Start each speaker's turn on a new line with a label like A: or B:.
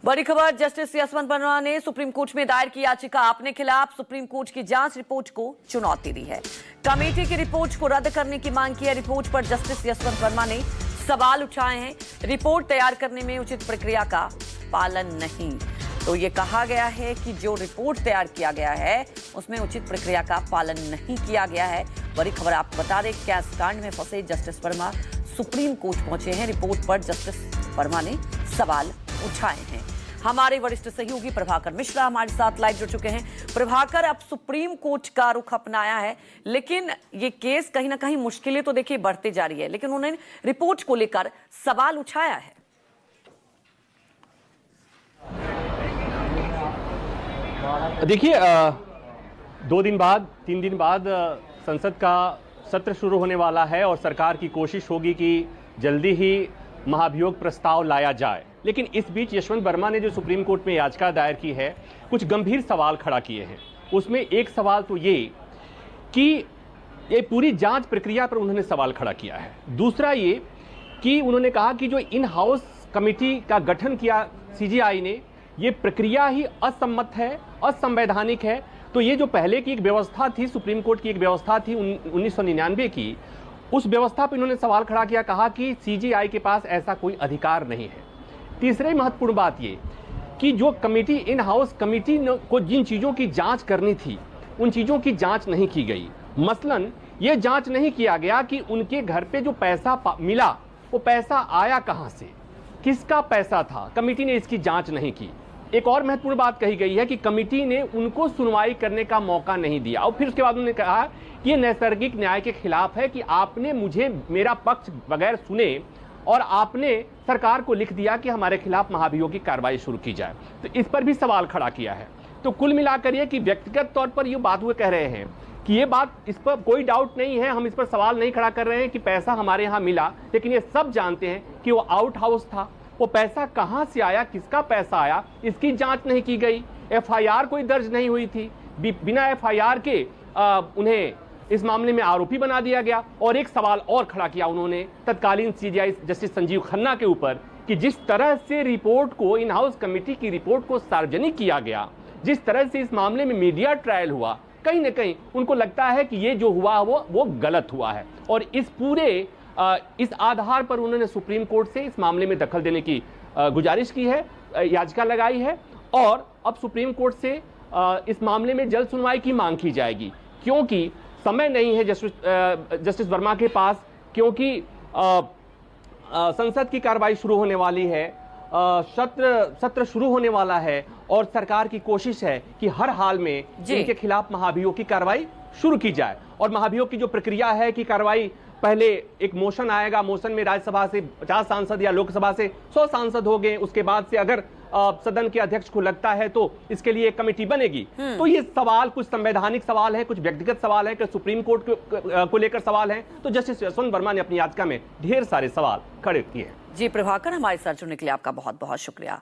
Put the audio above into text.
A: बड़ी खबर, जस्टिस यशवंत वर्मा ने सुप्रीम कोर्ट में दायर की याचिका अपने खिलाफ सुप्रीम कोर्ट की जांच रिपोर्ट को चुनौती दी है। कमेटी की रिपोर्ट को रद्द करने की मांग की है। रिपोर्ट पर जस्टिस यशवंत वर्मा ने सवाल उठाए हैं। रिपोर्ट तैयार करने में उचित प्रक्रिया का पालन नहीं। तो ये कहा गया है कि जो रिपोर्ट तैयार किया गया है उसमें उचित प्रक्रिया का पालन नहीं किया गया है। बड़ी खबर आपको बता दें, कैश कांड में फंसे जस्टिस वर्मा सुप्रीम कोर्ट पहुंचे हैं। रिपोर्ट पर जस्टिस वर्मा ने सवाल उठाए हैं। हमारे वरिष्ठ सहयोगी प्रभाकर मिश्रा हमारे साथ लाइव जुड़ चुके हैं। प्रभाकर, अब सुप्रीम कोर्ट का रुख अपनाया है, लेकिन ये केस कहीं ना कहीं मुश्किलें तो देखिए बढ़ती जा रही है, लेकिन उन्होंने रिपोर्ट को लेकर सवाल उठाया है।
B: देखिए, 2 दिन बाद 3 दिन बाद संसद का सत्र शुरू होने वाला है और सरकार की कोशिश होगी कि जल्दी ही महाभियोग प्रस्ताव लाया जाए। लेकिन इस बीच यशवंत वर्मा ने जो सुप्रीम कोर्ट में याचिका दायर की है, कुछ गंभीर सवाल खड़ा किए हैं। उसमें एक सवाल तो ये कि ये पूरी जांच प्रक्रिया पर उन्होंने सवाल खड़ा किया है। दूसरा ये कि उन्होंने कहा कि जो इन हाउस कमेटी का गठन किया सीजीआई ने, ये प्रक्रिया ही असम्मत है, असंवैधानिक है। तो ये जो पहले की एक व्यवस्था थी, सुप्रीम कोर्ट की एक व्यवस्था थी 1999 की, उस व्यवस्था पर इन्होंने सवाल खड़ा किया। कहा कि सीजीआई के पास ऐसा कोई अधिकार नहीं है। तीसरी महत्वपूर्ण बात ये कि जो कमेटी, इन हाउस कमेटी को जिन चीज़ों की जांच करनी थी, उन चीज़ों की जांच नहीं की गई। मसलन ये जांच नहीं किया गया कि उनके घर पे जो पैसा मिला, वो पैसा आया कहां से, किसका पैसा था। कमेटी ने इसकी जांच नहीं की। एक और महत्वपूर्ण बात कही गई है कि कमेटी ने उनको सुनवाई करने का मौका नहीं दिया। और फिर उसके बाद उन्होंने कहा कि ये नैसर्गिक न्याय के खिलाफ है कि आपने मुझे, मेरा पक्ष बगैर सुने और आपने सरकार को लिख दिया कि हमारे खिलाफ महाभियोग की कार्रवाई शुरू की जाए। तो इस पर भी सवाल खड़ा किया है। तो कुल मिलाकर ये कि व्यक्तिगत तौर पर ये बात हुए कह रहे हैं कि ये बात, इस पर कोई डाउट नहीं है, हम इस पर सवाल नहीं खड़ा कर रहे हैं कि पैसा हमारे यहाँ मिला, लेकिन ये सब जानते हैं कि वो आउट हाउस था। वो पैसा कहां से आया, किसका पैसा आया, इसकी जांच नहीं की गई। एफआईआर कोई दर्ज नहीं हुई थी। बिना एफआईआर के उन्हें इस मामले में आरोपी बना दिया गया। और एक सवाल और खड़ा किया उन्होंने तत्कालीन सीजीआई जस्टिस संजीव खन्ना के ऊपर कि जिस तरह से रिपोर्ट को, इन हाउस कमेटी की रिपोर्ट को सार्वजनिक किया गया, जिस तरह से इस मामले में मीडिया ट्रायल हुआ, कहीं ना कहीं उनको लगता है कि ये जो हुआ वो गलत हुआ है। और इस आधार पर उन्होंने सुप्रीम कोर्ट से इस मामले में दखल देने की गुजारिश की है, याचिका लगाई है। और अब सुप्रीम कोर्ट से इस मामले में जल्द सुनवाई की मांग की जाएगी, क्योंकि समय नहीं है जस्टिस वर्मा के पास, क्योंकि संसद की कार्रवाई शुरू होने वाली है, सत्र शुरू होने वाला है और सरकार की कोशिश है कि हर हाल में इनके खिलाफ महाभियोग की कार्रवाई शुरू की जाए। और महाभियोग की जो प्रक्रिया है कि कार्रवाई, पहले एक मोशन आएगा, मोशन में राज्यसभा से 50 सांसद या लोकसभा से 100 सांसद हो गए, उसके बाद से अगर सदन के अध्यक्ष को लगता है तो इसके लिए एक कमेटी बनेगी। तो ये सवाल, कुछ संवैधानिक सवाल है, कुछ व्यक्तिगत सवाल है, कुछ सुप्रीम कोर्ट को लेकर सवाल है। तो जस्टिस यशवंत वर्मा ने अपनी याचिका में ढेर सारे सवाल खड़े किए हैं।
A: जी प्रभाकर, हमारे साथ जुड़ने के लिए आपका बहुत बहुत शुक्रिया।